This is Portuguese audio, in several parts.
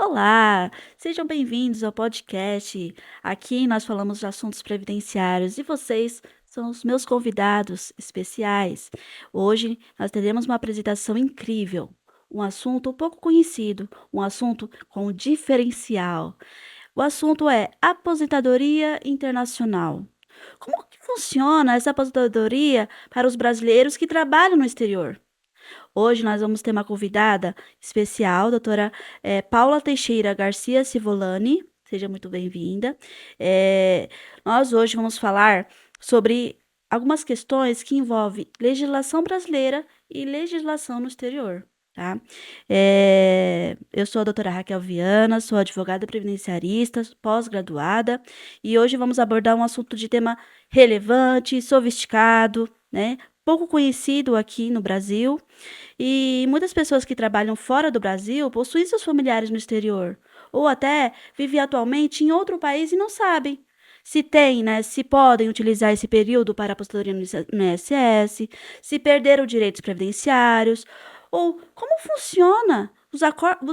Olá, sejam bem-vindos ao podcast. Aqui nós falamos de assuntos previdenciários e vocês são os meus convidados especiais. Hoje nós teremos uma apresentação incrível, um assunto pouco conhecido, um assunto com diferencial. O assunto é aposentadoria internacional. Como que funciona essa aposentadoria para os brasileiros que trabalham no exterior? Hoje nós vamos ter uma convidada especial, doutora Paula Teixeira Garcia Civolani. Seja muito bem-vinda. Nós hoje vamos falar sobre algumas questões que envolvem legislação brasileira e legislação no exterior. Tá? Eu sou a doutora Raquel Viana, sou advogada previdenciarista, pós-graduada, e hoje vamos abordar um assunto de tema relevante, sofisticado, né? Pouco conhecido aqui no Brasil, e muitas pessoas que trabalham fora do Brasil possuem seus familiares no exterior, ou até vivem atualmente em outro país e não sabem se tem, né, se podem utilizar esse período para aposentadoria no INSS, se perderam direitos previdenciários, ou como funciona os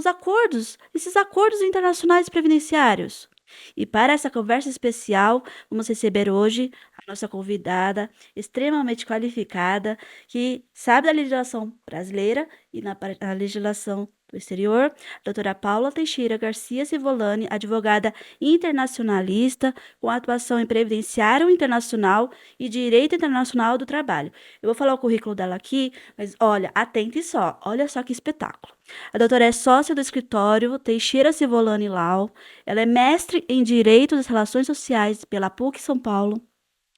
acordos, esses acordos internacionais previdenciários. E para essa conversa especial, vamos receber hoje a nossa convidada extremamente qualificada, que sabe da legislação brasileira e na legislação do exterior, doutora Paula Teixeira Garcia Civolani, advogada internacionalista, com atuação em previdenciário internacional e direito internacional do trabalho. Eu vou falar o currículo dela aqui, mas olha, atente só, olha só que espetáculo. A doutora é sócia do escritório Teixeira Civolani Lau, ela é mestre em Direito das Relações Sociais pela PUC São Paulo.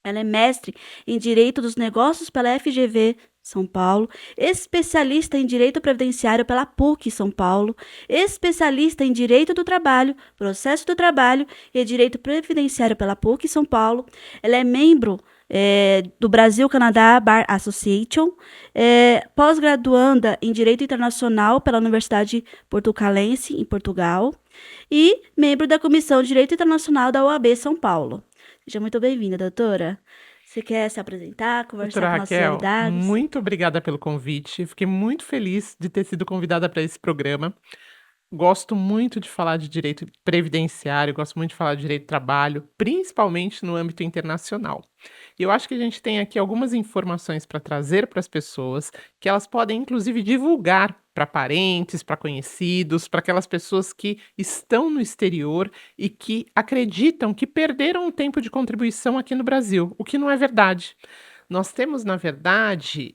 Ela é mestre em Direito dos Negócios pela FGV São Paulo, especialista em Direito Previdenciário pela PUC São Paulo, especialista em Direito do Trabalho, Processo do Trabalho e Direito Previdenciário pela PUC São Paulo. Ela é membro do Brasil-Canadá Bar Association, pós-graduanda em Direito Internacional pela Universidade Portucalense, em Portugal, e membro da Comissão de Direito Internacional da OAB São Paulo. Seja muito bem-vinda, doutora. Você quer se apresentar, conversar Doutora com nossos Raquel, convidados? muito obrigada pelo convite. Fiquei muito feliz de ter sido convidada para esse programa. Gosto muito de falar de direito previdenciário, gosto muito de falar de direito do trabalho, principalmente no âmbito internacional. E eu acho que a gente tem aqui algumas informações para trazer para as pessoas, que elas podem inclusive divulgar para parentes, para conhecidos, para aquelas pessoas que estão no exterior e que acreditam que perderam um tempo de contribuição aqui no Brasil, o que não é verdade. Nós temos, na verdade,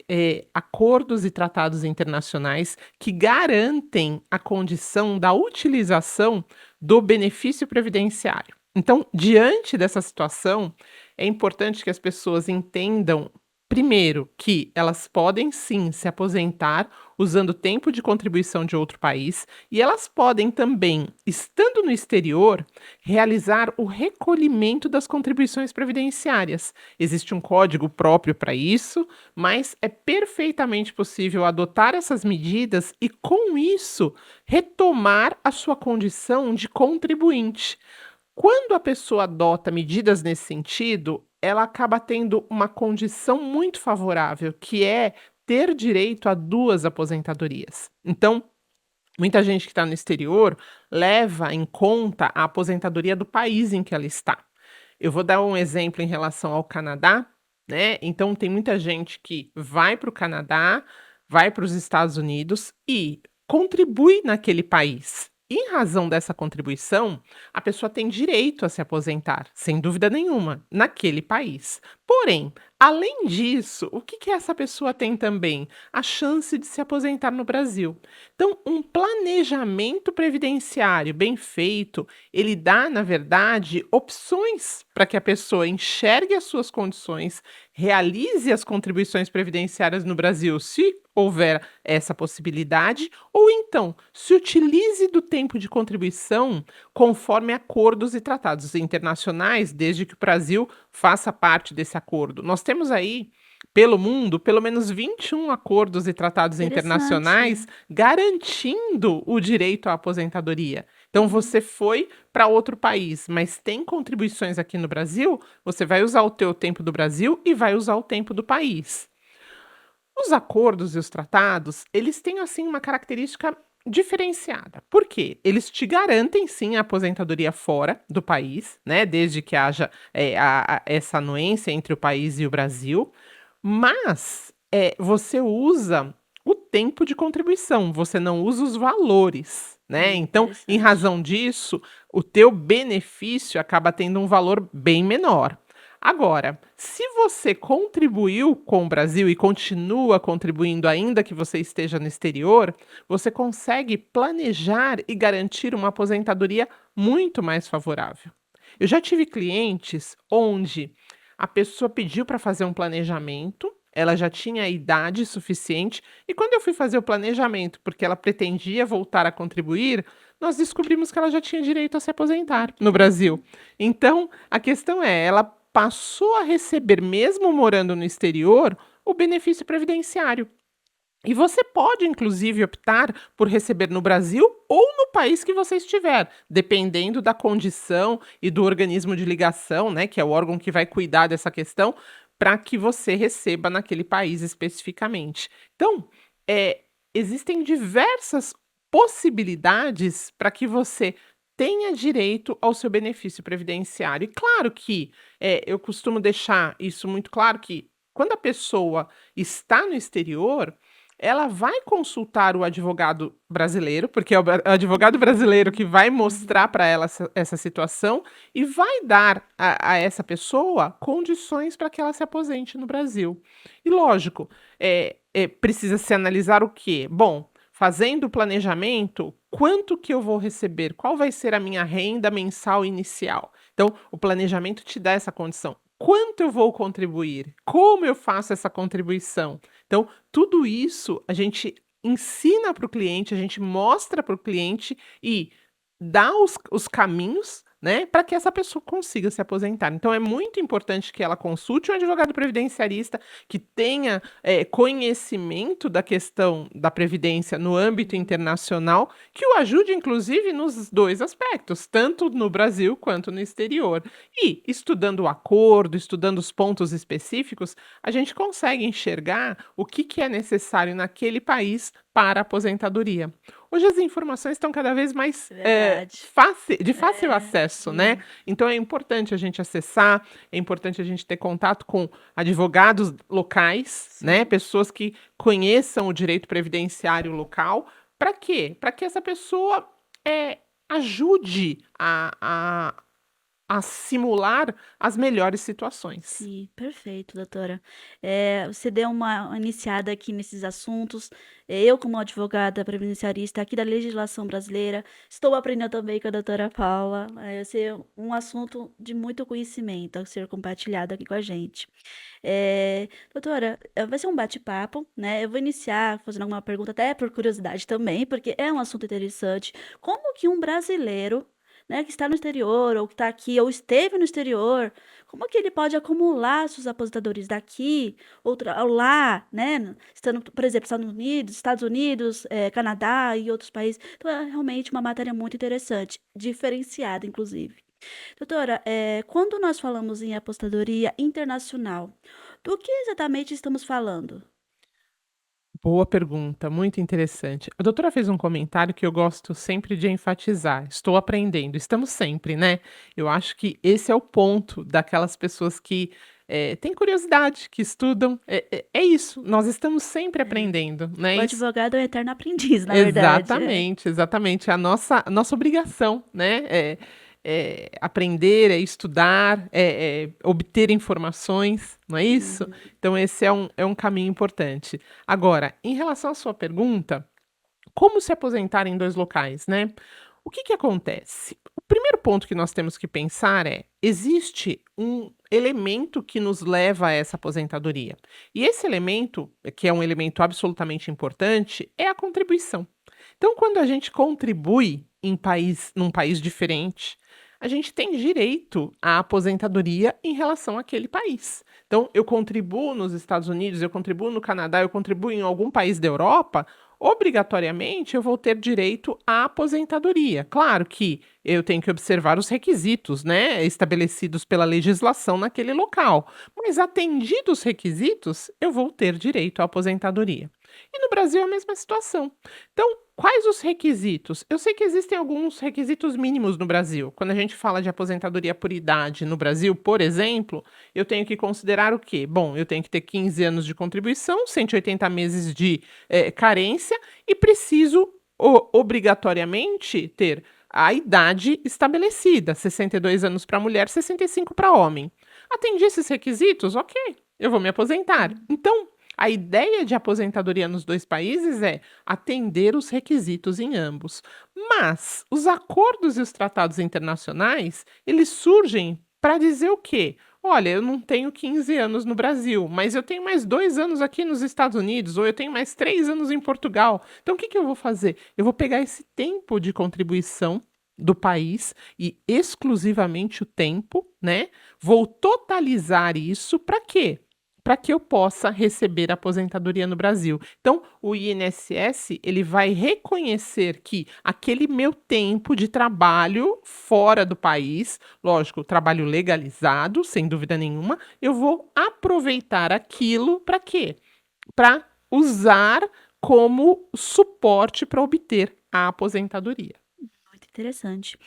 acordos e tratados internacionais que garantem a condição da utilização do benefício previdenciário. Então, diante dessa situação, é importante que as pessoas entendam, primeiro, que elas podem sim se aposentar usando tempo de contribuição de outro país, e elas podem também, estando no exterior, realizar o recolhimento das contribuições previdenciárias. Existe um código próprio para isso, mas é perfeitamente possível adotar essas medidas e, com isso, retomar a sua condição de contribuinte. Quando a pessoa adota medidas nesse sentido, ela acaba tendo uma condição muito favorável, que é ter direito a 2 aposentadorias. Então, muita gente que está no exterior leva em conta a aposentadoria do país em que ela está. Eu vou dar um exemplo em relação ao Canadá, né? Então, tem muita gente que vai para o Canadá, vai para os Estados Unidos e contribui naquele país. Em razão dessa contribuição, a pessoa tem direito a se aposentar, sem dúvida nenhuma, naquele país. Porém, além disso, o que que essa pessoa tem também? A chance de se aposentar no Brasil. Então, um planejamento previdenciário bem feito, ele dá, na verdade, opções para que a pessoa enxergue as suas condições, realize as contribuições previdenciárias no Brasil, se houver essa possibilidade, ou então se utilize do tempo de contribuição conforme acordos e tratados internacionais, desde que o Brasil faça parte desse acordo. Nós temos aí, pelo mundo, pelo menos 21 acordos e tratados internacionais Interessante. garantindo o direito à aposentadoria. Então, Uhum. você foi para outro país, mas tem contribuições aqui no Brasil, você vai usar o teu tempo do Brasil e vai usar o tempo do país. Os acordos e os tratados, eles têm assim uma característica diferenciada. Por quê? Eles te garantem sim a aposentadoria fora do país, né? Desde que haja essa anuência entre o país e o Brasil, mas você usa o tempo de contribuição, você não usa os valores, né? Então, em Interessante. razão disso, o teu benefício acaba tendo um valor bem menor. Agora, se você contribuiu com o Brasil e continua contribuindo ainda que você esteja no exterior, você consegue planejar e garantir uma aposentadoria muito mais favorável. Eu já tive clientes onde a pessoa pediu para fazer um planejamento, ela já tinha a idade suficiente, e quando eu fui fazer o planejamento, porque ela pretendia voltar a contribuir, nós descobrimos que ela já tinha direito a se aposentar Que no Brasil. interessante. Então, a questão é, ela passou a receber, mesmo morando no exterior, o benefício previdenciário. E você pode, inclusive, optar por receber no Brasil ou no país que você estiver, dependendo da condição e do organismo de ligação, né, que é o órgão que vai cuidar dessa questão, para que você receba naquele país especificamente. Então, existem diversas possibilidades para que você tenha direito ao seu benefício previdenciário. E claro que eu costumo deixar isso muito claro que quando a pessoa está no exterior, ela vai consultar o advogado brasileiro, porque é o advogado brasileiro que vai Uhum. mostrar para ela essa situação e vai dar a essa pessoa condições para que ela se aposente no Brasil. E lógico, precisa se analisar o quê? Bom, fazendo o planejamento, quanto que eu vou receber? Qual vai ser a minha renda mensal inicial? Então, o planejamento te dá essa condição. Quanto eu vou contribuir? Como eu faço essa contribuição? Então, tudo isso a gente ensina para o cliente, a gente mostra para o cliente e dá os caminhos, né, para que essa pessoa consiga se aposentar. Então, é muito importante que ela consulte um advogado previdenciarista que tenha conhecimento da questão da previdência no âmbito Uhum. internacional, que o ajude, inclusive, nos dois aspectos, tanto no Brasil quanto no exterior. E, estudando o acordo, estudando os pontos específicos, a gente consegue enxergar o que, que é necessário naquele país para a aposentadoria. Hoje as informações estão cada vez mais É verdade. de fácil É, acesso, né? sim, Então é importante a gente acessar, é importante a gente ter contato com advogados locais, né? sim. Pessoas que conheçam o direito previdenciário local. Para quê? Para que essa pessoa eh, ajude a simular as melhores situações. Sim, perfeito, doutora. Você deu uma iniciada aqui nesses assuntos. Eu, como advogada previdenciarista aqui da legislação brasileira, estou aprendendo também com a doutora Paula. Vai ser um assunto de muito conhecimento a ser compartilhado aqui com a gente. Doutora, vai ser um bate-papo, né? Eu vou iniciar fazendo alguma pergunta, até por curiosidade também, porque é um assunto interessante. Como que um brasileiro, né, que está no exterior, ou que está aqui, ou esteve no exterior, como que ele pode acumular suas aposentadorias daqui, outra, ou lá, né? Estando, por exemplo, Estados Unidos, Canadá e outros países. Então, é realmente uma matéria muito interessante, diferenciada, inclusive. Doutora, quando nós falamos em apostadoria internacional, do que exatamente estamos falando? Boa pergunta, muito interessante. A doutora fez um comentário que eu gosto sempre de enfatizar. Estou aprendendo, estamos sempre, né? Eu acho que esse é o ponto daquelas pessoas que têm curiosidade, que estudam. É isso, nós estamos sempre É, aprendendo, né? o Isso, advogado é o eterno aprendiz, na verdade. É. exatamente, exatamente. A nossa obrigação, né? Aprender, é estudar, obter informações, não é isso? Uhum. Então, esse é um caminho importante. Agora, em relação à sua pergunta, como se aposentar em dois locais, né? O que que acontece? O primeiro ponto que nós temos que pensar é: existe um elemento que nos leva a essa aposentadoria. E esse elemento, que é um elemento absolutamente importante, é a contribuição. Então, quando a gente contribui num país diferente, a gente tem direito à aposentadoria em relação àquele país. Então, eu contribuo nos Estados Unidos, eu contribuo no Canadá, eu contribuo em algum país da Europa, obrigatoriamente eu vou ter direito à aposentadoria. Claro que eu tenho que observar os requisitos, né, estabelecidos pela legislação naquele local, mas atendidos os requisitos, eu vou ter direito à aposentadoria. E no Brasil é a mesma situação. Então, quais os requisitos? Eu sei que existem alguns requisitos mínimos no Brasil. Quando a gente fala de aposentadoria por idade no Brasil, por exemplo, eu tenho que considerar o quê? Bom, eu tenho que ter 15 anos de contribuição, 180 meses de carência e preciso obrigatoriamente ter a idade estabelecida, 62 anos para mulher, 65 para homem. Atendi esses requisitos? Ok, eu vou me aposentar. Então, a ideia de aposentadoria nos dois países é atender os requisitos em ambos. Mas os acordos e os tratados internacionais, eles surgem para dizer o quê? Olha, eu não tenho 15 anos no Brasil, mas eu tenho mais 2 anos aqui nos Estados Unidos, ou eu tenho mais 3 anos em Portugal. Então, o que que eu vou fazer? Eu vou pegar esse tempo de contribuição do país e exclusivamente o tempo, né? Vou totalizar isso para quê? Para que eu possa receber a aposentadoria no Brasil. Então, o INSS, ele vai reconhecer que aquele meu tempo de trabalho fora do país, lógico, trabalho legalizado, sem dúvida nenhuma, eu vou aproveitar aquilo para quê? Para usar como suporte para obter a aposentadoria. Muito interessante.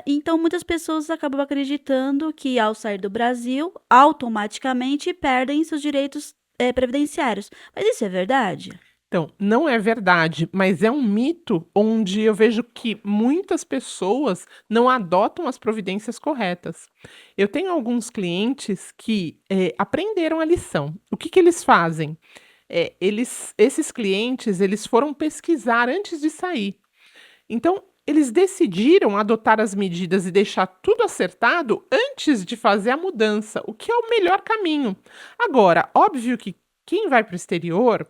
Então muitas pessoas acabam acreditando que ao sair do Brasil, automaticamente perdem seus direitos, previdenciários. Mas isso é verdade? Então, não é verdade, mas é um mito onde eu vejo que muitas pessoas não adotam as providências corretas. Eu tenho alguns clientes que aprenderam a lição. O que que eles fazem? Esses clientes, eles foram pesquisar antes de sair. Então, eles decidiram adotar as medidas e deixar tudo acertado antes de fazer a mudança, o que é o melhor caminho. Agora, óbvio que quem vai para o exterior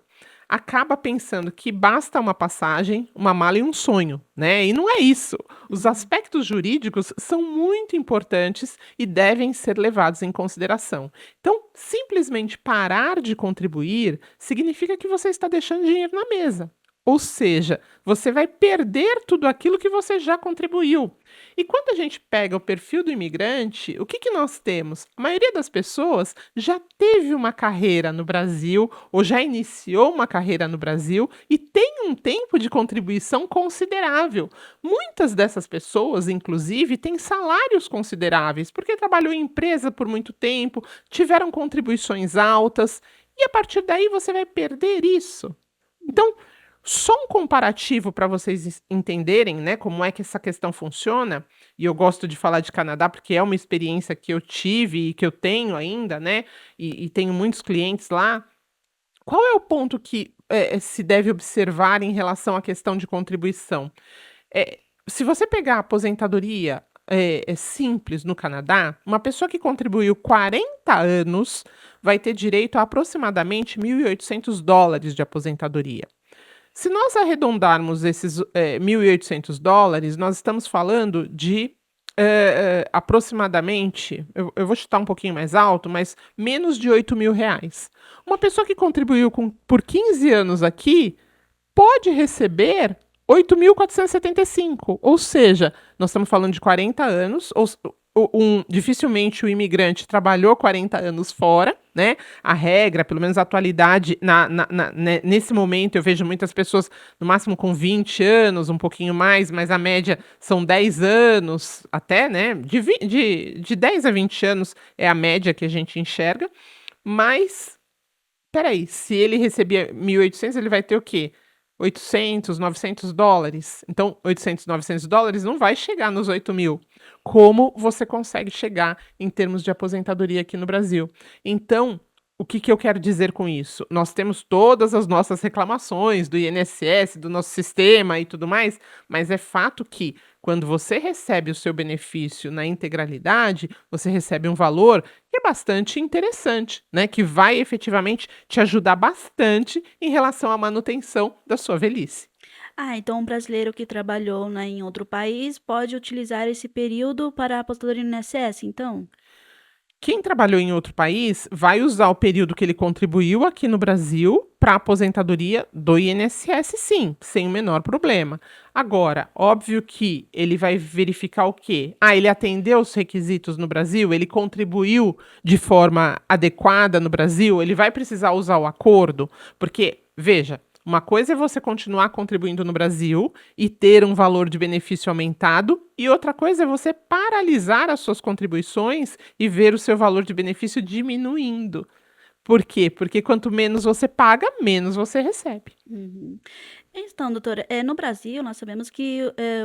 acaba pensando que basta uma passagem, uma mala e um sonho, né? E não é isso. Os Uhum. aspectos jurídicos são muito importantes e devem ser levados em consideração. Então, simplesmente parar de contribuir significa que você está deixando dinheiro na mesa. Ou seja, você vai perder tudo aquilo que você já contribuiu. E quando a gente pega o perfil do imigrante, o que que nós temos? A maioria das pessoas já teve uma carreira no Brasil ou já iniciou uma carreira no Brasil e tem um tempo de contribuição considerável. Muitas dessas pessoas, inclusive, têm salários consideráveis, porque trabalhou em empresa por muito tempo, tiveram contribuições altas, e a partir daí você vai perder isso. Então, só um comparativo para vocês entenderem, né, como é que essa questão funciona, e eu gosto de falar de Canadá porque é uma experiência que eu tive e que eu tenho ainda, né, e tenho muitos clientes lá. Qual é o ponto que se deve observar em relação à questão de contribuição? Eh, Se você pegar a aposentadoria simples no Canadá, uma pessoa que contribuiu 40 anos vai ter direito a aproximadamente US$ 1.800 de aposentadoria. Se nós arredondarmos esses, US$ 1.800, nós estamos falando de, aproximadamente, eu vou chutar um pouquinho mais alto, mas menos de R$ 8.000. Uma pessoa que contribuiu por 15 anos aqui, pode receber 8.475, ou seja, nós estamos falando de 40 anos, dificilmente o imigrante trabalhou 40 anos fora, né? A regra, pelo menos a atualidade, nesse momento eu vejo muitas pessoas no máximo com 20 anos, um pouquinho mais, mas a média são 10 anos, até, né? De 10 a 20 anos é a média que a gente enxerga, mas peraí, se ele recebia 1.800, ele vai ter o quê? 800, US$ 900. Então, 800, US$ 900 não vai chegar nos 8.000. Como você consegue chegar em termos de aposentadoria aqui no Brasil? Então, o que que eu quero dizer com isso? Nós temos todas as nossas reclamações do INSS, do nosso sistema e tudo mais, mas é fato que quando você recebe o seu benefício na integralidade, você recebe um valor que é bastante interessante, né? Que vai efetivamente te ajudar bastante em relação à manutenção da sua velhice. Então um brasileiro que trabalhou, né, em outro país pode utilizar esse período para a aposentadoria no INSS, então? Quem trabalhou em outro país vai usar o período que ele contribuiu aqui no Brasil para a aposentadoria do INSS, sim, sem o menor problema. Agora, óbvio que ele vai verificar o quê? Ele atendeu os requisitos no Brasil, ele contribuiu de forma adequada no Brasil, ele vai precisar usar o acordo, porque, veja. Uma coisa é você continuar contribuindo no Brasil e ter um valor de benefício aumentado, e outra coisa é você paralisar as suas contribuições e ver o seu valor de benefício diminuindo. Por quê? Porque quanto menos você paga, menos você recebe. Uhum. Então, doutora, no Brasil nós sabemos que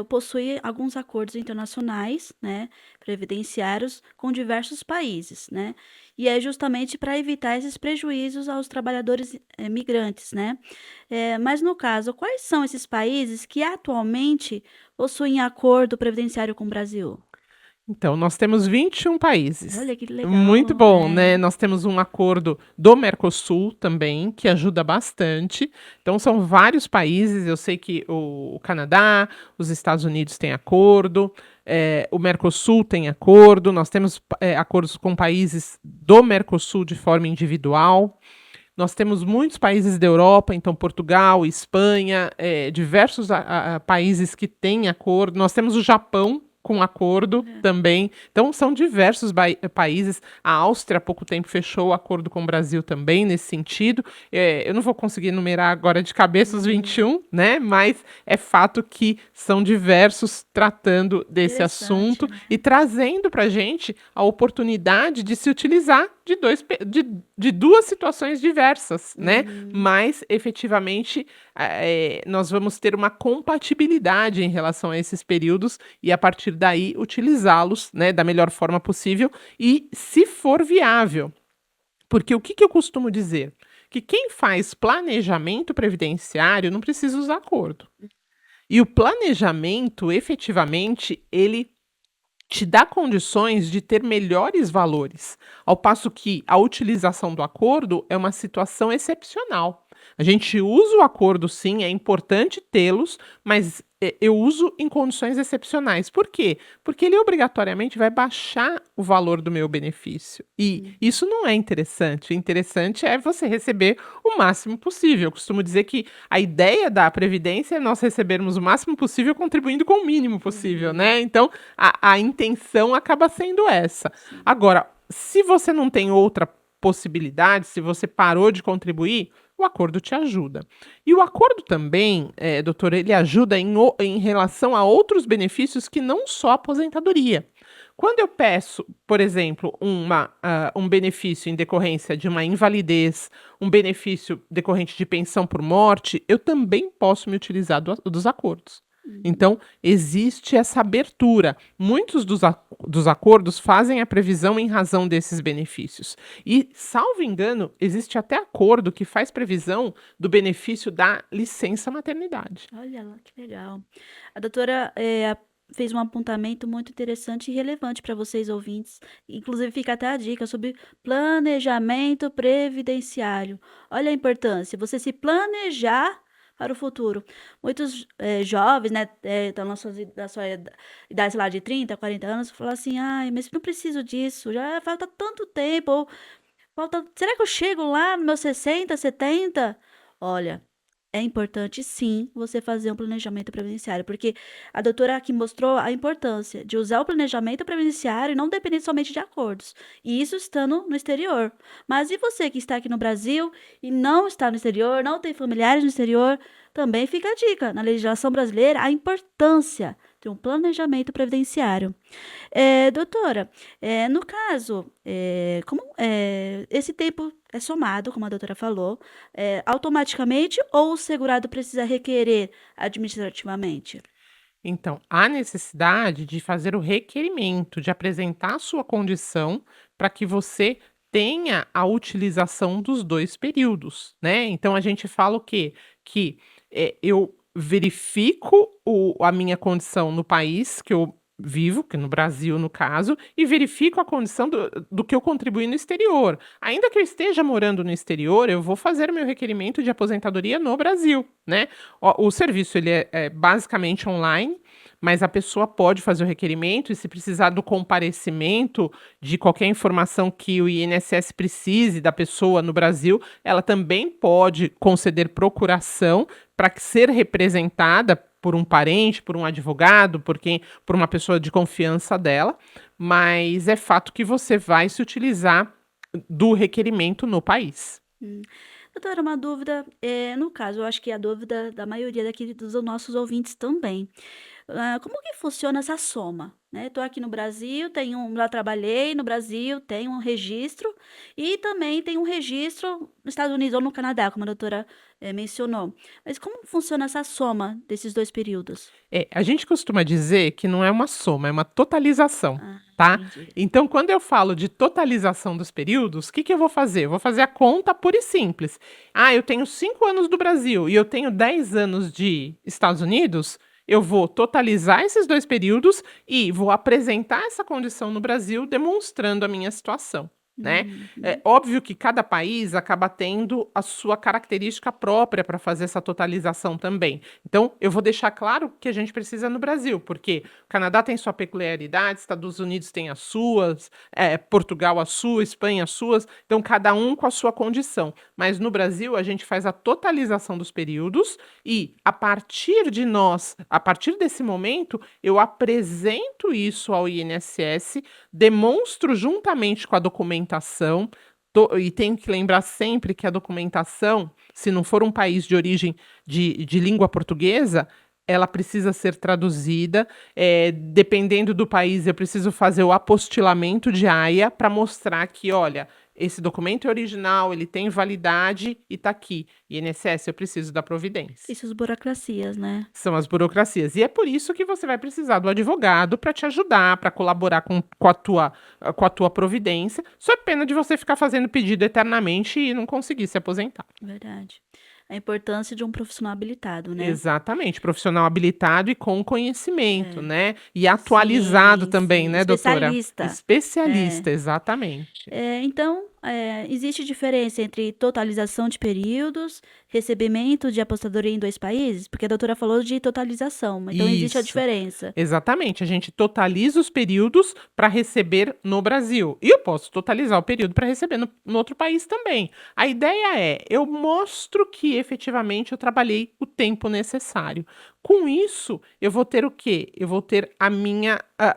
possui alguns acordos internacionais, né, previdenciários com diversos países, né, e é justamente para evitar esses prejuízos aos trabalhadores migrantes, né. Mas no caso, quais são esses países que atualmente possuem acordo previdenciário com o Brasil? Então, nós temos 21 países. Olha que Muito legal, bom, é. né? Nós temos um acordo do Mercosul também, que ajuda bastante. Então, são vários países. Eu sei que o Canadá, os Estados Unidos têm acordo, o Mercosul tem acordo. Nós temos acordos com países do Mercosul de forma individual. Nós temos muitos países da Europa, então Portugal, Espanha, diversos países que têm acordo. Nós temos o Japão com acordo Olha. também. Então, são diversos países. A Áustria, há pouco tempo, fechou o acordo com o Brasil também, nesse sentido. Eu não vou conseguir enumerar agora de cabeça os Uhum. 21, né? Mas é fato que são diversos tratando desse Interessante, assunto né? e trazendo para a gente a oportunidade de se utilizar de duas situações diversas, né? Uhum. Mas, efetivamente, nós vamos ter uma compatibilidade em relação a esses períodos e, a partir daí, utilizá-los, né, da melhor forma possível e, se for viável. Porque o que que eu costumo dizer? Que quem faz planejamento previdenciário não precisa usar acordo. E o planejamento, efetivamente, ele te dá condições de ter melhores valores, ao passo que a utilização do acordo é uma situação excepcional. A gente usa o acordo, sim, é importante tê-los, mas eu uso em condições excepcionais. Por quê? Porque ele obrigatoriamente vai baixar o valor do meu benefício. E isso não é interessante. O interessante é você receber o máximo possível. Eu costumo dizer que a ideia da Previdência é nós recebermos o máximo possível contribuindo com o mínimo possível, Uhum. né? Então, a intenção acaba sendo essa. Sim. Agora, se você não tem outra possibilidade, se você parou de contribuir, o acordo te ajuda. E o acordo também, doutor, ele ajuda em relação a outros benefícios que não só a aposentadoria. Quando eu peço, por exemplo, um benefício em decorrência de uma invalidez, um benefício decorrente de pensão por morte, eu também posso me utilizar dos acordos. Uhum. Então, existe essa abertura. Muitos dos acordos fazem a previsão em razão desses benefícios. E, salvo engano, existe até acordo que faz previsão do benefício da licença maternidade. Olha lá, que legal. A doutora, fez um apontamento muito interessante e relevante para vocês ouvintes. Inclusive, fica até a dica sobre planejamento previdenciário. Olha a importância, você se planejar para o futuro. Muitos jovens, né, da sua idade, sei lá, de 30, 40 anos, falam assim: ai, mas não preciso disso, já falta tanto tempo. Ou, falta, será que eu chego lá nos meus 60, 70? Olha. É importante sim você fazer um planejamento previdenciário, porque a doutora aqui mostrou a importância de usar o planejamento previdenciário e não depender somente de acordos. E isso estando no exterior. Mas e você que está aqui no Brasil e não está no exterior, não tem familiares no exterior, também fica a dica, na legislação brasileira, a importância de um planejamento previdenciário. Doutora, no caso, como esse tempo é somado, como a doutora falou, automaticamente ou o segurado precisa requerer administrativamente? Então, há necessidade de fazer o requerimento, de apresentar a sua condição para que você tenha a utilização dos 2 períodos, né. Então a gente fala o quê? Que, eu verifico a minha condição no país que eu vivo, que no Brasil, no caso, e verifico a condição do que eu contribuí no exterior. Ainda que eu esteja morando no exterior, eu vou fazer o meu requerimento de aposentadoria no Brasil, né. O serviço ele é basicamente online, mas a pessoa pode fazer o requerimento e, se precisar do comparecimento de qualquer informação que o INSS precise da pessoa no Brasil, ela também pode conceder procuração para ser representada por um parente, por um advogado, por uma pessoa de confiança dela, mas é fato que você vai se utilizar do requerimento no país. Hum. Doutora, uma dúvida, no caso, eu acho que é a dúvida da maioria daqui dos nossos ouvintes também. Como que funciona essa soma, né? Estou aqui no Brasil, já trabalhei no Brasil, tenho um registro e também tenho um registro nos Estados Unidos ou no Canadá, como a doutora, mencionou. Mas como funciona essa soma desses 2 períodos? A gente costuma dizer que não é uma soma, é uma totalização, Ah, tá? entendi. Então, quando eu falo de totalização dos períodos, o que que eu vou fazer? Eu vou fazer a conta pura e simples. Ah, eu tenho 5 anos do Brasil e eu tenho 10 anos de Estados Unidos, eu vou totalizar esses 2 períodos e vou apresentar essa condição no Brasil, demonstrando a minha situação, né? É Uhum. óbvio que cada país acaba tendo a sua característica própria para fazer essa totalização também. Então, eu vou deixar claro que a gente precisa no Brasil, porque o Canadá tem sua peculiaridade, Estados Unidos tem as suas, Portugal a sua, Espanha as suas, então cada um com a sua condição. Mas no Brasil, a gente faz a totalização dos períodos e, a partir desse momento, eu apresento isso ao INSS, demonstro juntamente com a documentação. E tenho que lembrar sempre que a documentação, se não for um país de origem de língua portuguesa, ela precisa ser traduzida. Dependendo do país, eu preciso fazer o apostilamento de AIA para mostrar que, olha, esse documento é original, ele tem validade e está aqui. INSS, eu preciso da providência. Isso, as burocracias, né? São as burocracias. E é por isso que você vai precisar do advogado para te ajudar, para colaborar com a tua providência, sob pena de você ficar fazendo pedido eternamente e não conseguir se aposentar. Verdade. A importância de um profissional habilitado, né? Exatamente, profissional habilitado e com conhecimento, É. né? E atualizado Sim, também, sim, né, doutora? especialista. É. Especialista, exatamente. Então, existe diferença entre totalização de períodos, recebimento de aposentadoria em 2 países? Porque a doutora falou de totalização, então existe a Isso. diferença. Exatamente, a gente totaliza os períodos para receber no Brasil. E eu posso totalizar o período para receber no outro país também. A ideia é, eu mostro que efetivamente eu trabalhei o tempo necessário. Com isso, eu vou ter o quê? Eu vou ter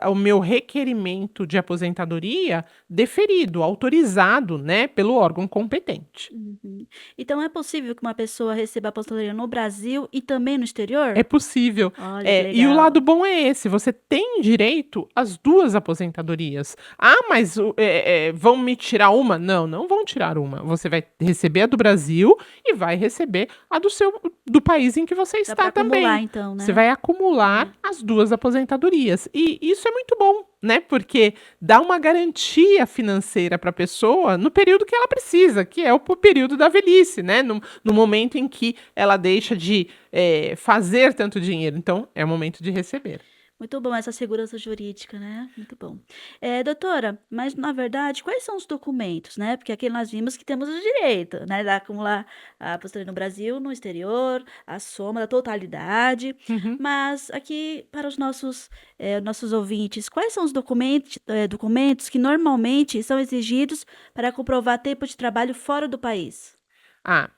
o meu requerimento de aposentadoria deferido, autorizado, né, pelo órgão competente. Uhum. Então é possível que uma pessoa receba aposentadoria no Brasil e também no exterior? É possível. Olha que E o lado legal. bom é esse, você tem direito às 2 aposentadorias. Ah, mas vão me tirar uma? Não, não vão tirar uma. Você vai receber a do Brasil e vai receber a do país em que você Dá para está acumular também. então, Você né? vai acumular as 2 aposentadorias. E isso é muito bom, né? Porque dá uma garantia financeira para a pessoa no período que ela precisa, que é o período da velhice, né? No momento em que ela deixa de fazer tanto dinheiro. Então, é o momento de receber. Muito bom essa segurança jurídica, né? Muito bom. Doutora, mas na verdade, quais são os documentos, né? Porque aqui nós vimos que temos o direito, né, de acumular a aposentadoria no Brasil, no exterior, a soma da totalidade. Uhum. Mas aqui para os nossos ouvintes, quais são os documentos que normalmente são exigidos para comprovar tempo de trabalho fora do país? Ah,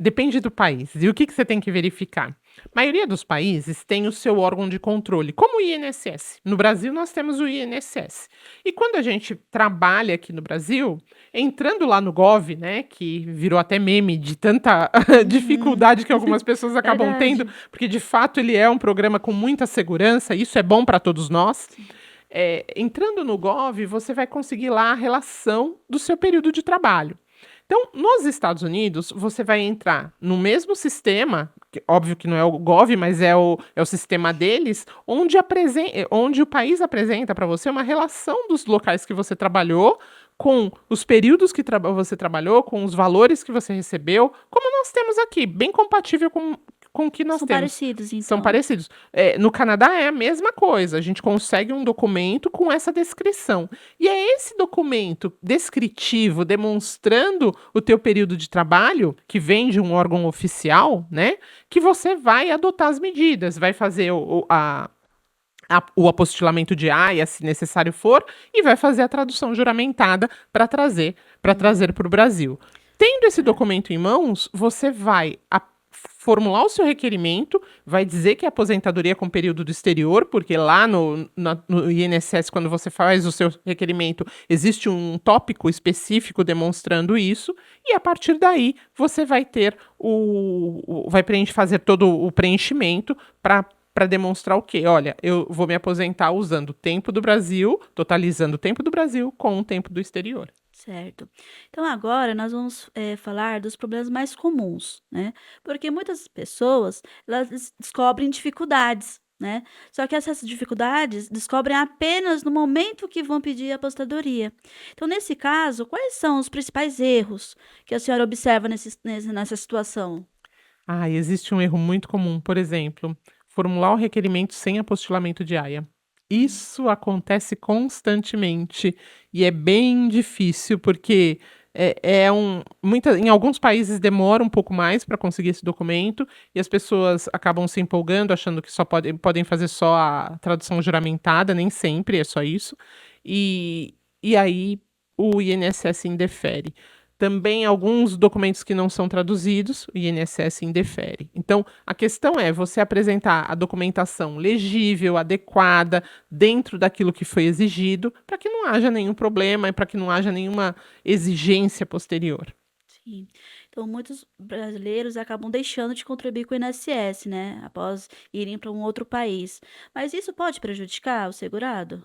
depende do país. E o que que você tem que verificar? A maioria dos países tem o seu órgão de controle, como o INSS. No Brasil, nós temos o INSS. E quando a gente trabalha aqui no Brasil, entrando lá no Gov, né, que virou até meme de tanta Uhum. dificuldade que algumas pessoas acabam tendo, Verdade. porque de fato ele é um programa com muita segurança, isso é bom para todos nós. Sim. Entrando no Gov, você vai conseguir lá a relação do seu período de trabalho. Então, nos Estados Unidos, você vai entrar no mesmo sistema, óbvio que não é o Gov, mas é o sistema deles, onde o país apresenta para você uma relação dos locais que você trabalhou, com os períodos que você trabalhou, com os valores que você recebeu, como nós temos aqui, bem compatível com o que nós São temos. parecidos, São então. parecidos. No Canadá é a mesma coisa, a gente consegue um documento com essa descrição. E é esse documento descritivo, demonstrando o teu período de trabalho, que vem de um órgão oficial, né, que você vai adotar as medidas, vai fazer o apostilamento de AIA, se necessário for, e vai fazer a tradução juramentada para trazer para o Brasil. Tendo esse Tá. documento em mãos, você vai formular o seu requerimento, vai dizer que é aposentadoria com período do exterior, porque lá no INSS, quando você faz o seu requerimento, existe um tópico específico demonstrando isso, e a partir daí você vai ter fazer todo o preenchimento para demonstrar o quê? Olha, eu vou me aposentar usando o tempo do Brasil, totalizando o tempo do Brasil com o tempo do exterior. Certo. Então agora nós vamos, falar dos problemas mais comuns, né, porque muitas pessoas, elas descobrem dificuldades, né, só que essas dificuldades descobrem apenas no momento que vão pedir a aposentadoria. Então nesse caso, quais são os principais erros que a senhora observa nessa situação? Ah, existe um erro muito comum, por exemplo, formular o requerimento sem apostilamento de AIA. Isso acontece constantemente e é bem difícil, porque em alguns países demora um pouco mais para conseguir esse documento e as pessoas acabam se empolgando, achando que podem fazer só a tradução juramentada, nem sempre é só isso. E aí o INSS indefere. Também alguns documentos que não são traduzidos, o INSS indefere. Então, a questão é você apresentar a documentação legível, adequada, dentro daquilo que foi exigido, para que não haja nenhum problema e para que não haja nenhuma exigência posterior. Sim. Então muitos brasileiros acabam deixando de contribuir com o INSS, né, após irem para um outro país. Mas isso pode prejudicar o segurado?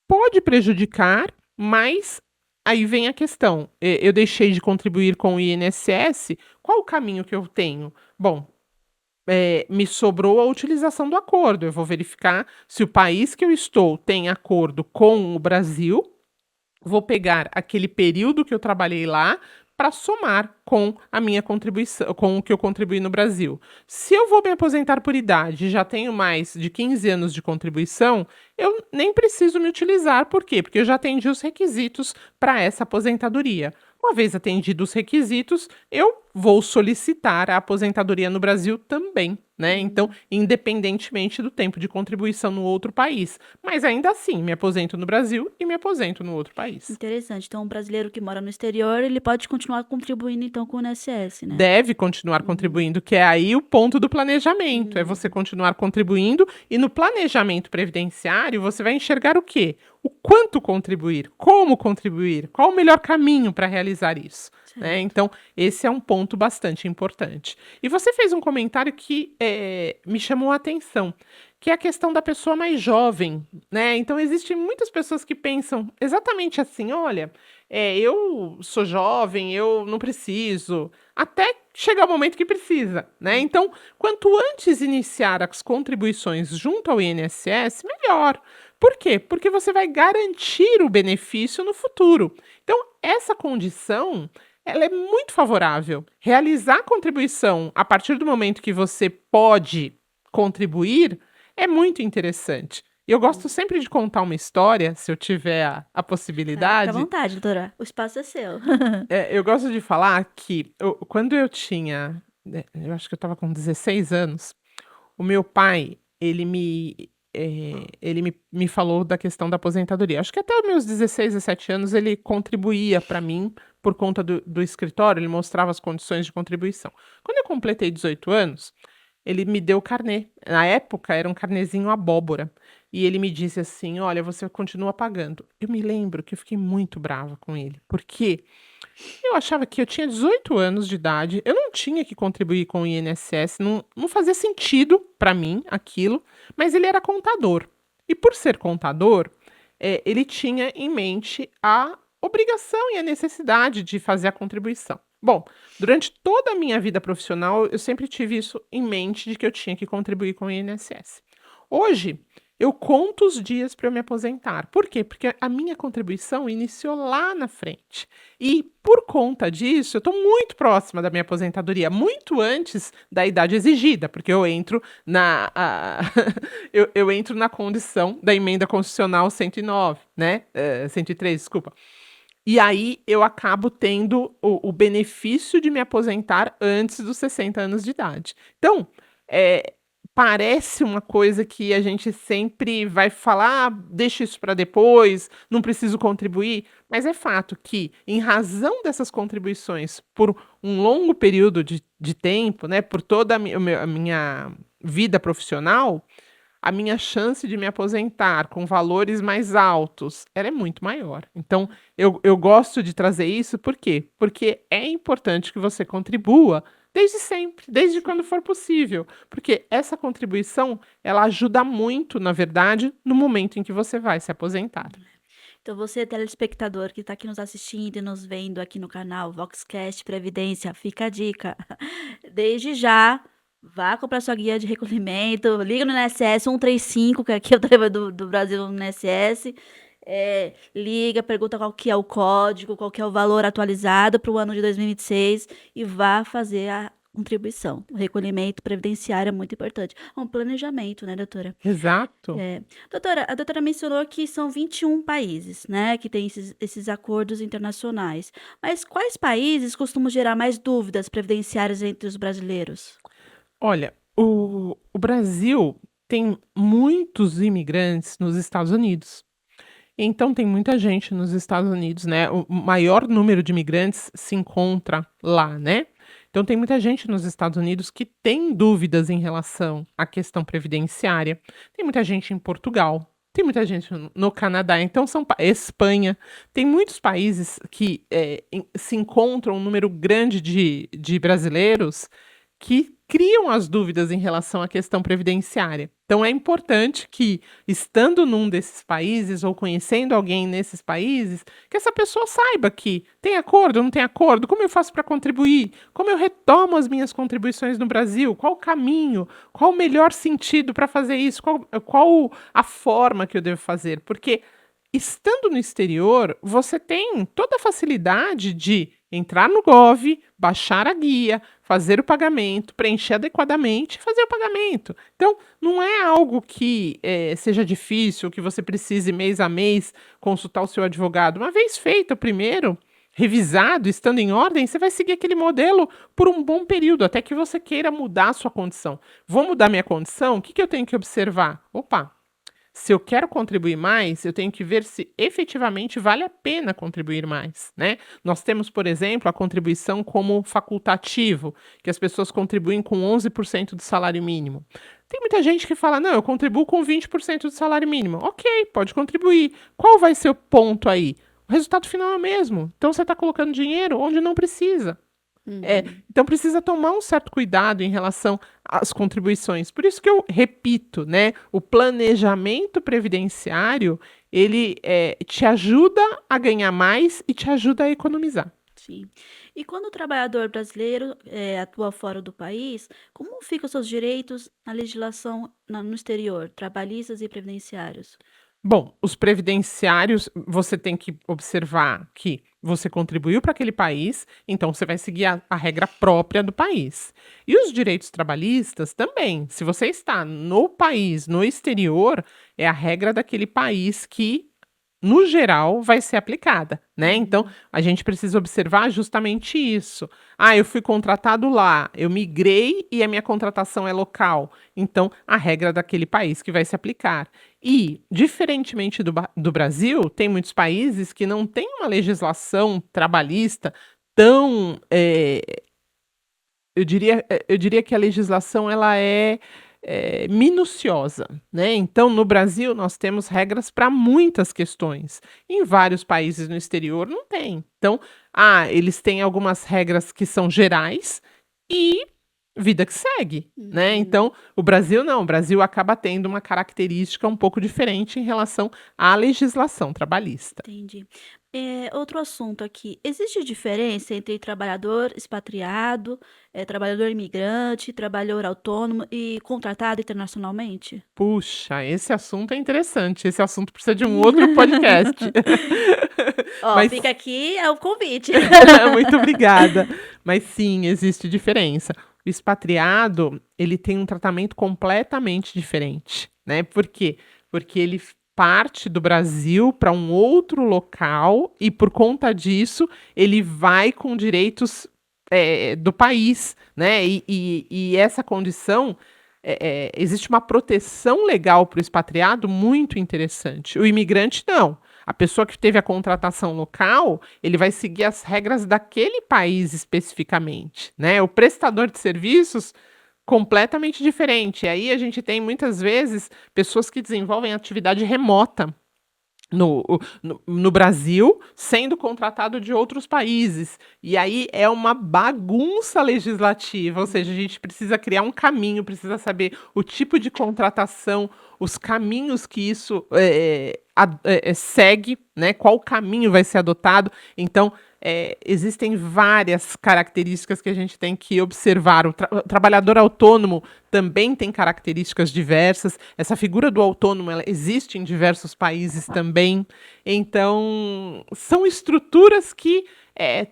Pode prejudicar, mas aí vem a questão: eu deixei de contribuir com o INSS, qual o caminho que eu tenho? Bom, me sobrou a utilização do acordo. Eu vou verificar se o país que eu estou tem acordo com o Brasil, vou pegar aquele período que eu trabalhei lá para somar com a minha contribuição, com o que eu contribuí no Brasil. Se eu vou me aposentar por idade e já tenho mais de 15 anos de contribuição, eu nem preciso me utilizar. Por quê? Porque eu já atendi os requisitos para essa aposentadoria. Uma vez atendidos os requisitos, eu vou solicitar a aposentadoria no Brasil também, né? Então, Hum. independentemente do tempo de contribuição no outro país. Mas ainda assim, me aposento no Brasil e me aposento no outro país. Interessante. Então, um brasileiro que mora no exterior, ele pode continuar contribuindo, então, com o INSS, né? Deve continuar Uhum. contribuindo, que é aí o ponto do planejamento, é você Uhum. continuar contribuindo e no planejamento previdenciário você vai enxergar o quê? O quanto contribuir, como contribuir, qual o melhor caminho para realizar isso, né? Certo. Então, esse é um ponto bastante importante. E você fez um comentário que me chamou a atenção, que é a questão da pessoa mais jovem, né? Então, existem muitas pessoas que pensam exatamente assim: olha, eu sou jovem, eu não preciso, até chegar o momento que precisa, né? Hum. Então, quanto antes iniciar as contribuições junto ao INSS, melhor. Por quê? Porque você vai garantir o benefício no futuro. Então, essa condição, ela é muito favorável. Realizar a contribuição a partir do momento que você pode contribuir é muito interessante. E eu gosto Hum. sempre de contar uma história, se eu tiver a Ah, fica à possibilidade. vontade, doutora. O espaço é seu. Eu gosto de falar que quando eu tinha, eu acho que eu estava com 16 anos, o meu pai, ele me falou da questão da aposentadoria. Acho que até os meus 16, 17 anos ele contribuía para mim por conta do escritório, ele mostrava as condições de contribuição. Quando eu completei 18 anos, ele me deu o carnê. Na época era um carnezinho abóbora. E ele me disse assim: "Olha, você continua pagando". Eu me lembro que eu fiquei muito brava com ele, porque eu achava que eu tinha 18 anos de idade, eu não tinha que contribuir com o INSS, não fazia sentido para mim aquilo, mas ele era contador. E por ser contador, ele tinha em mente a obrigação e a necessidade de fazer a contribuição. Bom, durante toda a minha vida profissional, eu sempre tive isso em mente de que eu tinha que contribuir com o INSS. Hoje, eu conto os dias para eu me aposentar. Por quê? Porque a minha contribuição iniciou lá na frente. E por conta disso, eu estou muito próxima da minha aposentadoria, muito antes da idade exigida, porque eu entro eu entro na condição da emenda constitucional 109, né? 103, desculpa. E aí eu acabo tendo o benefício de me aposentar antes dos 60 anos de idade. Então, é, parece uma coisa que a gente sempre vai falar: "Ah, deixa isso para depois, não preciso contribuir", mas é fato que, em razão dessas contribuições por um longo período de tempo, né, por toda a minha vida profissional, a minha chance de me aposentar com valores mais altos, ela é muito maior. Então, eu gosto de trazer isso, por quê? Porque é importante que você contribua desde sempre, desde quando for possível, porque essa contribuição, ela ajuda muito, na verdade, no momento em que você vai se aposentar. Então você, telespectador que está aqui nos assistindo e nos vendo aqui no canal Voxcast Previdência, fica a dica. Desde já, vá comprar sua guia de recolhimento, liga no INSS 135, que aqui é o telefone do Brasil no INSS. Liga, pergunta qual que é o código, qual que é o valor atualizado para o ano de 2026 e vá fazer a contribuição. O recolhimento previdenciário é muito importante. É um planejamento, né, doutora? Exato. É. Doutora, a doutora mencionou que são 21 países, né, que têm esses acordos internacionais. Mas quais países costumam gerar mais dúvidas previdenciárias entre os brasileiros? Olha, o Brasil tem muitos imigrantes nos Estados Unidos. Então tem muita gente nos Estados Unidos, né, o maior número de imigrantes se encontra lá, né. Então tem muita gente nos Estados Unidos que tem dúvidas em relação à questão previdenciária, tem muita gente em Portugal, tem muita gente no Canadá, então são pa Espanha, tem muitos países que, se encontram um número grande de brasileiros que criam as dúvidas em relação à questão previdenciária. Então é importante que, estando num desses países ou conhecendo alguém nesses países, que essa pessoa saiba que tem acordo, não tem acordo, como eu faço para contribuir, como eu retomo as minhas contribuições no Brasil, qual o caminho, qual o melhor sentido para fazer isso, qual a forma que eu devo fazer, porque estando no exterior, você tem toda a facilidade de entrar no Gov, baixar a guia, fazer o pagamento, preencher adequadamente e fazer o pagamento. Então, não é algo que seja difícil, que você precise mês a mês consultar o seu advogado. Uma vez feito o primeiro, revisado, estando em ordem, você vai seguir aquele modelo por um bom período, até que você queira mudar a sua condição. Vou mudar minha condição? O que eu tenho que observar? Opa! Se eu quero contribuir mais, eu tenho que ver se efetivamente vale a pena contribuir mais, né? Nós temos, por exemplo, a contribuição como facultativo, que as pessoas contribuem com 11% do salário mínimo. Tem muita gente que fala: não, eu contribuo com 20% do salário mínimo. Ok, pode contribuir. Qual vai ser o ponto aí? O resultado final é o mesmo. Então você está colocando dinheiro onde não precisa. Uhum. Então precisa tomar um certo cuidado em relação às contribuições. Por isso que eu repito, né, o planejamento previdenciário, ele, te ajuda a ganhar mais e te ajuda a economizar. Sim. E quando o trabalhador brasileiro atua fora do país, como ficam os seus direitos na legislação no exterior, trabalhistas e previdenciários? Bom, os previdenciários, você tem que observar que você contribuiu para aquele país, então você vai seguir a regra própria do país. E os direitos trabalhistas também. Se você está no país, no exterior, é a regra daquele país que, no geral, vai ser aplicada, né? Então, Uhum. a gente precisa observar justamente isso. Ah, eu fui contratado lá, eu migrei e a minha contratação é local. Então, a regra daquele país que vai se aplicar. E, diferentemente do Brasil, tem muitos países que não têm uma legislação trabalhista tão, eu diria que a legislação ela é minuciosa, né. Então, no Brasil, nós temos regras para muitas questões. Em vários países no exterior não tem. Então, eles têm algumas regras que são gerais e vida que segue, né. Uhum. Então, o Brasil não, o Brasil acaba tendo uma característica um pouco diferente em relação à legislação trabalhista. Entendi. Outro assunto aqui. Existe diferença entre trabalhador expatriado, trabalhador imigrante, trabalhador autônomo e contratado internacionalmente? Puxa, esse assunto é interessante, esse assunto precisa de um outro podcast. Ó, fica Mas aqui é o convite. muito obrigada. Mas sim, existe diferença. O expatriado, ele tem um tratamento completamente diferente, né? Por quê? Porque ele parte do Brasil para um outro local e, por conta disso, ele vai com direitos, do país, né? E essa condição existe uma proteção legal para o expatriado muito interessante. O imigrante não. A pessoa que teve a contratação local, ele vai seguir as regras daquele país especificamente, né? O prestador de serviços completamente diferente. Aí a gente tem muitas vezes pessoas que desenvolvem atividade remota no Brasil, sendo contratado de outros países. E aí é uma bagunça legislativa, ou seja, a gente precisa criar um caminho, precisa saber o tipo de contratação, os caminhos que isso segue, né? Qual caminho vai ser adotado. Então, existem várias características que a gente tem que observar. O trabalhador autônomo também tem características diversas. Essa figura do autônomo ela existe em diversos países também. Então, são estruturas que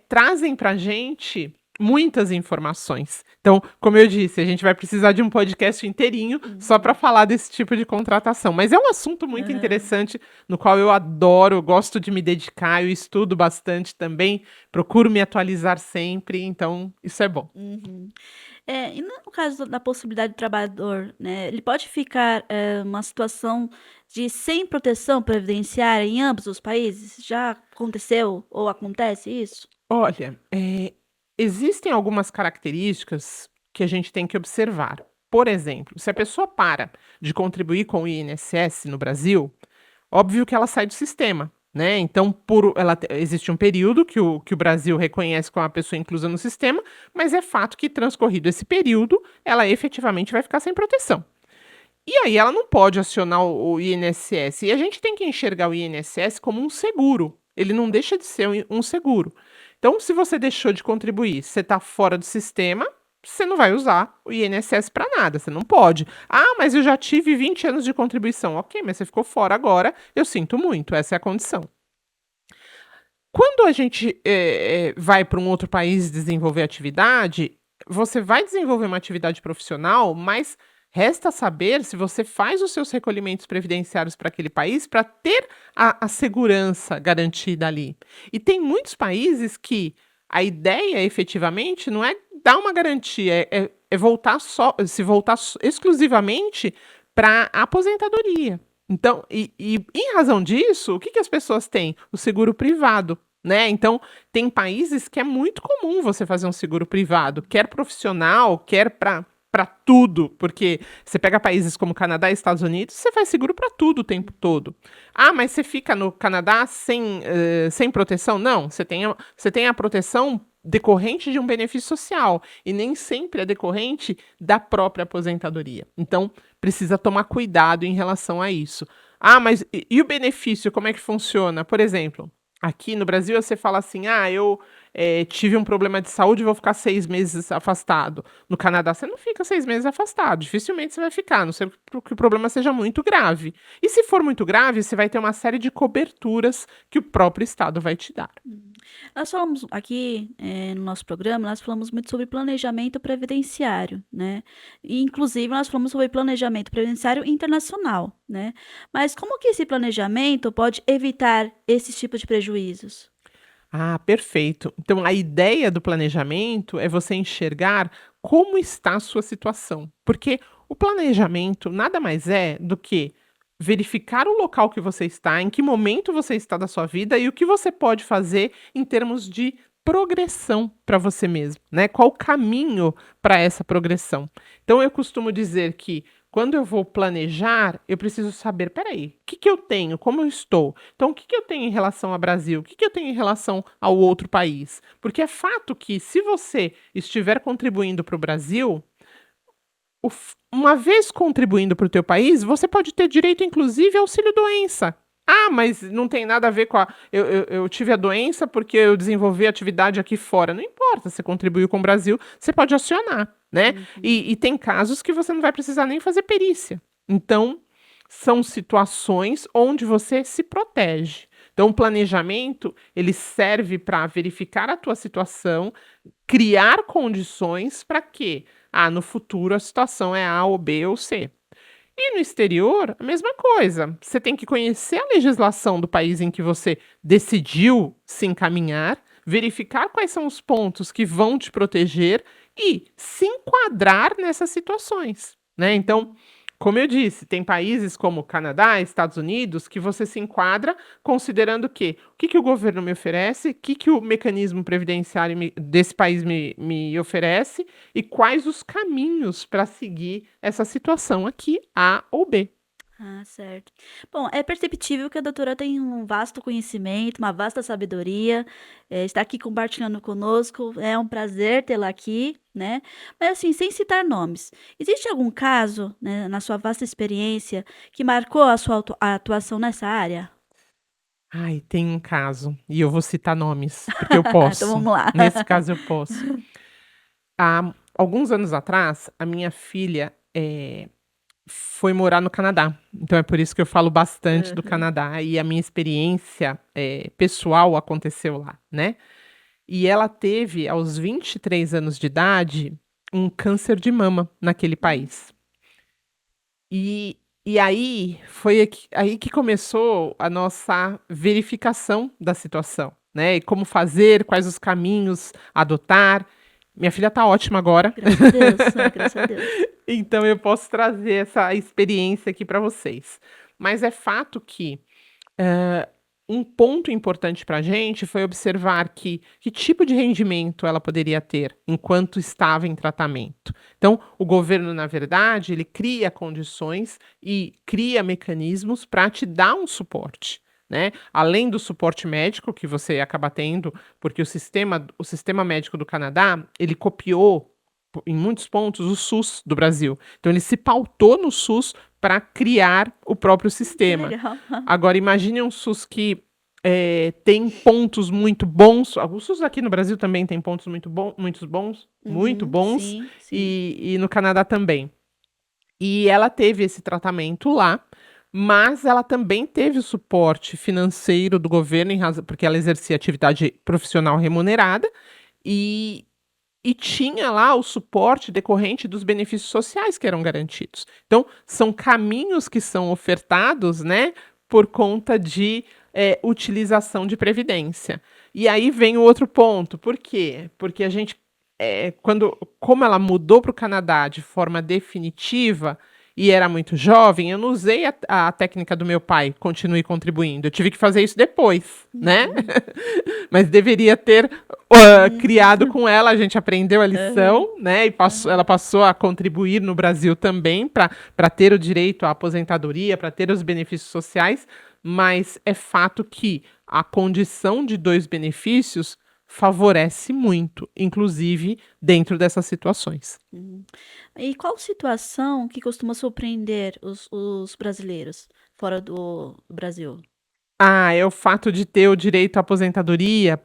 trazem para a gente muitas informações. Então, como eu disse, a gente vai precisar de um podcast inteirinho só para falar desse tipo de contratação. Mas é um assunto muito interessante, no qual eu adoro, eu gosto de me dedicar, eu estudo bastante também, procuro me atualizar sempre, então isso é bom. Uhum. E no caso da possibilidade do trabalhador, né, ele pode ficar, uma situação de sem proteção previdenciária em ambos os países? Já aconteceu ou acontece isso? Olha, existem algumas características que a gente tem que observar. Por exemplo, se a pessoa para de contribuir com o INSS no Brasil, óbvio que ela sai do sistema, né? Então, existe um período que o Brasil reconhece como a pessoa inclusa no sistema, mas é fato que, transcorrido esse período, ela efetivamente vai ficar sem proteção. E aí ela não pode acionar o INSS. E a gente tem que enxergar o INSS como um seguro. Ele não deixa de ser um seguro. Então, se você deixou de contribuir, você está fora do sistema, você não vai usar o INSS para nada, você não pode. Ah, mas eu já tive 20 anos de contribuição. Ok, mas você ficou fora agora, eu sinto muito, essa é a condição. Quando a gente vai para um outro país desenvolver atividade, você vai desenvolver uma atividade profissional, mas resta saber se você faz os seus recolhimentos previdenciários para aquele país para ter a segurança garantida ali. E tem muitos países que a ideia efetivamente não é dar uma garantia, é voltar exclusivamente para a aposentadoria. Então, e em razão disso, o que as pessoas têm? O seguro privado, né? Então, tem países que é muito comum você fazer um seguro privado, quer profissional, quer para tudo, porque você pega países como Canadá e Estados Unidos, você faz seguro para tudo o tempo todo. Ah, mas você fica no Canadá sem proteção? Não, você tem a proteção decorrente de um benefício social e nem sempre é decorrente da própria aposentadoria. Então, precisa tomar cuidado em relação a isso. Ah, mas e o benefício, como é que funciona? Por exemplo, aqui no Brasil você fala assim, eu tive um problema de saúde e vou ficar 6 meses afastado. No Canadá você não fica 6 meses afastado, dificilmente você vai ficar, a não ser que o problema seja muito grave. E se for muito grave, você vai ter uma série de coberturas que o próprio Estado vai te dar. Nós falamos aqui, no nosso programa, nós falamos muito sobre planejamento previdenciário, né? E, inclusive, nós falamos sobre planejamento previdenciário internacional, né? Mas como que esse planejamento pode evitar esses tipos de prejuízos? Ah, perfeito. Então, a ideia do planejamento é você enxergar como está a sua situação. Porque o planejamento nada mais é do que verificar o local que você está, em que momento você está da sua vida e o que você pode fazer em termos de progressão para você mesmo, né? Qual o caminho para essa progressão? Então, eu costumo dizer que quando eu vou planejar, eu preciso saber, peraí, o que que eu tenho? Como eu estou? Então, o que que eu tenho em relação ao Brasil? O que que eu tenho em relação ao outro país? Porque é fato que, se você estiver contribuindo para o Brasil, uma vez contribuindo para o teu país, você pode ter direito, inclusive, ao auxílio-doença. Ah, mas não tem nada a ver com a. Eu tive a doença porque eu desenvolvi atividade aqui fora. Não importa, você contribuiu com o Brasil, você pode acionar, né? E tem casos que você não vai precisar nem fazer perícia. Então, são situações onde você se protege. Então, o planejamento, ele serve para verificar a tua situação, criar condições para que, no futuro a situação é A ou B ou C. E no exterior, a mesma coisa. Você tem que conhecer a legislação do país em que você decidiu se encaminhar, verificar quais são os pontos que vão te proteger e se enquadrar nessas situações. né? Então, como eu disse, tem países como Canadá, Estados Unidos, que você se enquadra considerando o que o governo me oferece, o que o mecanismo previdenciário desse país me oferece e quais os caminhos para seguir essa situação aqui, A ou B. Ah, certo. Bom, é perceptível que a doutora tem um vasto conhecimento, uma vasta sabedoria, está aqui compartilhando conosco, é um prazer tê-la aqui, né? Mas assim, sem citar nomes, existe algum caso, né, na sua vasta experiência, que marcou a sua a atuação nessa área? Ai, tem um caso, e eu vou citar nomes, porque eu Então posso. vamos lá. Nesse caso eu posso. Há alguns anos atrás, a minha filha, foi morar no Canadá, então é por isso que eu falo bastante do Aham. Canadá e a minha experiência, pessoal aconteceu lá, né. E ela teve, aos 23 anos de idade, um câncer de mama naquele país. E aí foi aí que começou a nossa verificação da situação, né, e como fazer, quais os caminhos adotar. Minha filha tá ótima agora. Graças a Deus, graças a Deus. Então eu posso trazer essa experiência aqui para vocês. Mas é fato que, hã, um ponto importante para a gente foi observar que tipo de rendimento ela poderia ter enquanto estava em tratamento. Então, o governo, na verdade, ele cria condições e cria mecanismos para te dar um suporte, né. Além do suporte médico que você acaba tendo, porque o sistema médico do Canadá, ele copiou em muitos pontos o SUS do Brasil. Então ele se pautou no SUS para criar o próprio Que sistema. legal. Agora imagine um SUS que, tem pontos muito bons. O SUS aqui no Brasil também tem pontos muito Uhum, bons, sim, sim. e no Canadá também. E ela teve esse tratamento lá, mas ela também teve o suporte financeiro do governo porque ela exercia atividade profissional remunerada, e tinha lá o suporte decorrente dos benefícios sociais que eram garantidos. Então, são caminhos que são ofertados, né, por conta de, utilização de previdência. E aí vem o outro ponto, por quê? Porque a gente, como ela mudou para o Canadá de forma definitiva e era muito jovem, eu não usei a técnica do meu pai, "continue contribuindo", eu tive que fazer isso depois, né. Uhum, Mas deveria ter, uhum, criado com ela, a gente aprendeu a aham, lição, né, e ela aham. passou a contribuir no Brasil também para ter o direito à aposentadoria, para ter os benefícios sociais, mas é fato que a condição de 2 benefícios favorece muito, inclusive dentro dessas situações. Uhum. E qual situação que costuma surpreender os brasileiros fora do Brasil? Ah, é o fato de ter o direito à aposentadoria,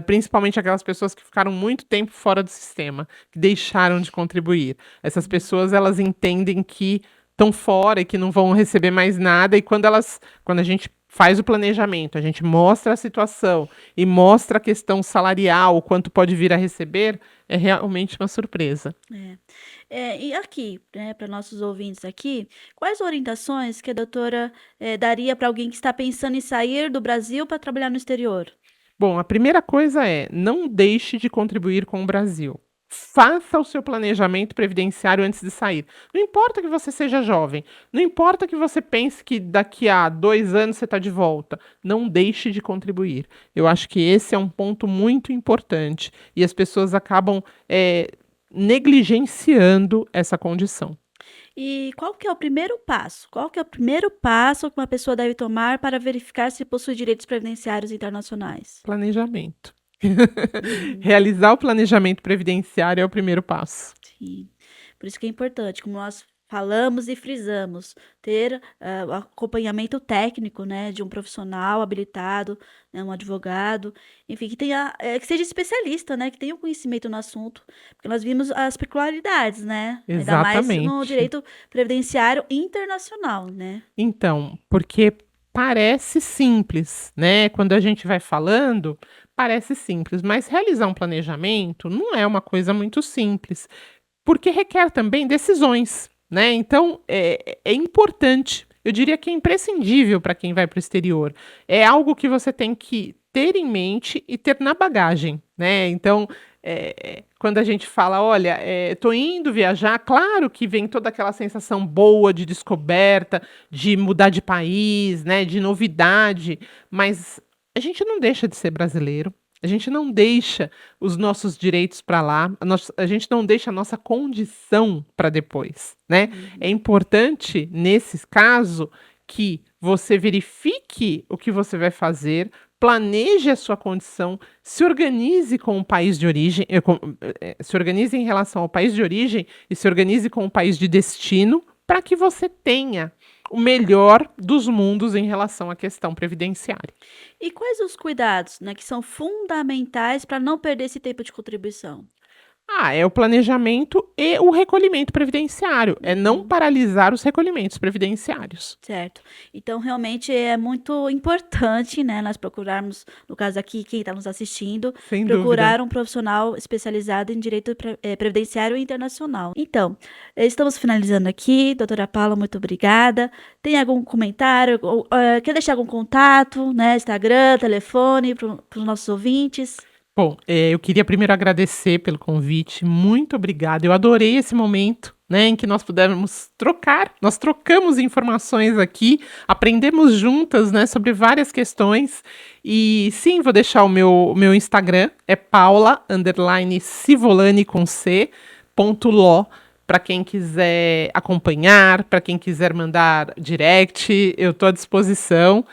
principalmente aquelas pessoas que ficaram muito tempo fora do sistema, que deixaram de contribuir. Essas Uhum. pessoas, elas entendem que estão fora e que não vão receber mais nada, e quando a gente faz o planejamento, a gente mostra a situação e mostra a questão salarial, o quanto pode vir a receber, é realmente uma surpresa. É. E aqui, né, para nossos ouvintes aqui, quais orientações que a doutora, daria para alguém que está pensando em sair do Brasil para trabalhar no exterior? Bom, a primeira coisa é: não deixe de contribuir com o Brasil. Faça o seu planejamento previdenciário antes de sair. Não importa que você seja jovem, não importa que você pense que daqui a 2 anos você está de volta. Não deixe de contribuir. Eu acho que esse é um ponto muito importante e as pessoas acabam, negligenciando essa condição. E qual que é o primeiro passo? Qual que é o primeiro passo que uma pessoa deve tomar para verificar se possui direitos previdenciários internacionais? Planejamento. Uhum. Realizar o planejamento previdenciário é o primeiro passo. Sim, por isso que é importante, como nós falamos e frisamos, ter, o acompanhamento técnico, né, de um profissional habilitado, né, um advogado, enfim, que tenha, que seja especialista, né, que tenha um conhecimento no assunto, porque nós vimos as peculiaridades, né, ainda mais no Exatamente. direito previdenciário internacional, né. Então, porque parece simples, né? Quando a gente vai falando, parece simples, mas realizar um planejamento não é uma coisa muito simples, porque requer também decisões, né? Então, é importante, eu diria que é imprescindível para quem vai para o exterior. É algo que você tem que ter em mente e ter na bagagem, né? Então, Quando a gente fala: "Olha, tô indo viajar", claro que vem toda aquela sensação boa de descoberta, de mudar de país, né, de novidade, mas a gente não deixa de ser brasileiro, a gente não deixa os nossos direitos para lá, a gente não deixa a nossa condição para depois, né. É Uhum. importante, nesse caso, que você verifique o que você vai fazer, planeje a sua condição, se organize com o país de origem, se organize em relação ao país de origem e se organize com o país de destino, para que você tenha o melhor dos mundos em relação à questão previdenciária. E quais os cuidados, né, que são fundamentais para não perder esse tempo de contribuição? É o planejamento e o recolhimento previdenciário, é não Uhum. paralisar os recolhimentos previdenciários. Certo. Então, realmente é muito importante, né, nós procurarmos, no caso aqui, quem está nos assistindo, Sem dúvida. procurar um profissional especializado em direito previdenciário internacional. Então, estamos finalizando aqui. Doutora Paula, muito obrigada. Tem algum comentário? Ou, quer deixar algum contato, né? Instagram, telefone para os nossos ouvintes? Bom, eu queria primeiro agradecer pelo convite, muito obrigada. Eu adorei esse momento, né, em que nós pudemos trocar, nós trocamos informações aqui, aprendemos juntas, né, sobre várias questões. E sim, vou deixar o meu Instagram, é paula_civolani com C, ponto ló, para quem quiser acompanhar, para quem quiser mandar direct, eu estou à disposição.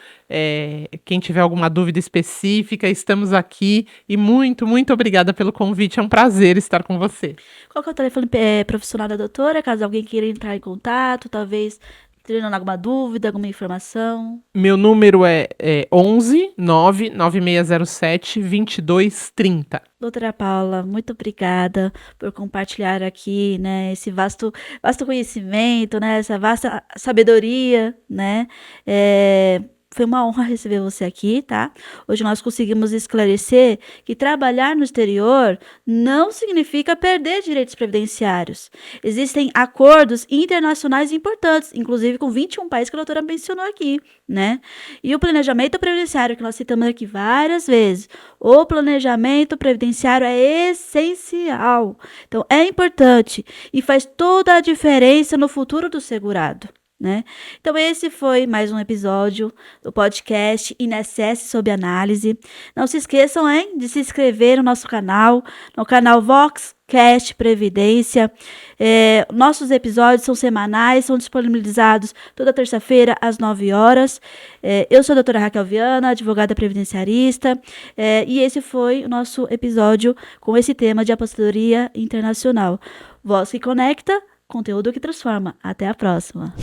Quem tiver alguma dúvida específica, estamos aqui. E muito, muito obrigada pelo convite. É um prazer estar com você. Qual que é o telefone profissional da doutora, caso alguém queira entrar em contato, talvez tirando alguma dúvida, alguma informação? Meu número é 11 99607 2230. Doutora Paula, muito obrigada por compartilhar aqui, né, esse vasto conhecimento, né, essa vasta sabedoria, né? Foi uma honra receber você aqui, tá? Hoje nós conseguimos esclarecer que trabalhar no exterior não significa perder direitos previdenciários. Existem acordos internacionais importantes, inclusive com 21 países que a doutora mencionou aqui, né? E o planejamento previdenciário, que nós citamos aqui várias vezes, o planejamento previdenciário é essencial. Então, é importante e faz toda a diferença no futuro do segurado, né? Então, esse foi mais um episódio do podcast INSS Sob Análise. Não se esqueçam, hein, de se inscrever no canal Voxcast Previdência. Nossos episódios são semanais, são disponibilizados toda terça-feira às 9 horas. Eu sou a doutora Raquel Viana, advogada previdenciarista, e esse foi o nosso episódio com esse tema de aposentadoria internacional. Voz que conecta, conteúdo que transforma. Até a próxima!